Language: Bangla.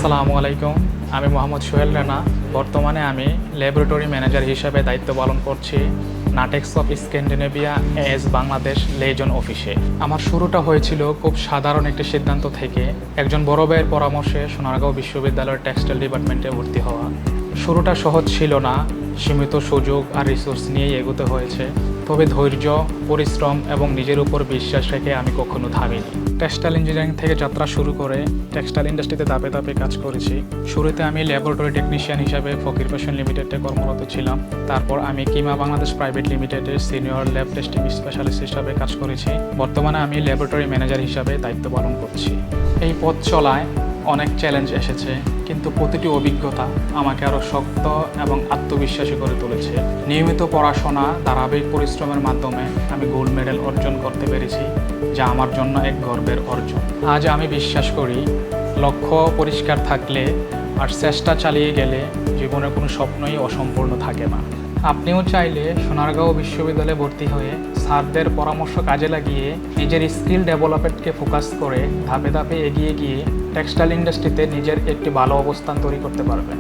আসসালামু আলাইকুম। আমি মোহাম্মদ সোহেল রানা। বর্তমানে আমি ল্যাবরেটরি ম্যানেজার হিসেবে দায়িত্ব পালন করছি নাটেক্স অফ স্ক্যান্ডিনেভিয়া এস বাংলাদেশ লেজন অফিসে। আমার শুরুটা হয়েছিল খুব সাধারণ একটি সিদ্ধান্ত থেকে, একজন বড় ভাইয়ের পরামর্শে সোনারগাঁও বিশ্ববিদ্যালয়ের টেক্সটাইল ডিপার্টমেন্টে ভর্তি হওয়া। শুরুটা সহজ ছিল না, সীমিত সুযোগ আর রিসোর্স নিয়েই এগোতে হয়েছে। তবে ধৈর্য, পরিশ্রম এবং নিজের উপর বিশ্বাস রেখে আমি কখনো থামিনি। টেক্সটাইল ইঞ্জিনিয়ারিং থেকে যাত্রা শুরু করে টেক্সটাইল ইন্ডাস্ট্রিতে ধাপে ধাপে কাজ করেছি। শুরুতে আমি ল্যাবরেটরি টেকনিশিয়ান হিসাবে ফকির ফ্যাশন লিমিটেডে কর্মরত ছিলাম। তারপর আমি কিমা বাংলাদেশ প্রাইভেট লিমিটেডের সিনিয়র ল্যাব টেস্টিং স্পেশালিস্ট হিসাবে কাজ করেছি। বর্তমানে আমি ল্যাবরেটরি ম্যানেজার হিসাবে দায়িত্ব পালন করছি। এই পথ চলায় অনেক চ্যালেঞ্জ এসেছে, কিন্তু প্রতিটি অভিজ্ঞতা আমাকে আরও শক্ত এবং আত্মবিশ্বাসী করে তুলেছে। নিয়মিত পড়াশোনা, ধারাবাহিক পরিশ্রমের মাধ্যমে আমি গোল্ড মেডেল অর্জন করতে পেরেছি, যা আমার জন্য এক গর্বের অর্জন। আজ আমি বিশ্বাস করি, লক্ষ্য পরিষ্কার থাকলে আর চেষ্টা চালিয়ে গেলে জীবনের কোনো স্বপ্নই অসম্পূর্ণ থাকে না। আপনিও চাইলে সোনারগাঁও বিশ্ববিদ্যালয়ে ভর্তি হয়ে স্যারদের পরামর্শ কাজে লাগিয়ে নিজের স্কিল ডেভেলপমেন্টকে ফোকাস করে ধাপে ধাপে এগিয়ে গিয়ে টেক্সটাইল ইন্ডাস্ট্রিতে নিজের একটি ভালো অবস্থান তৈরি করতে পারবেন।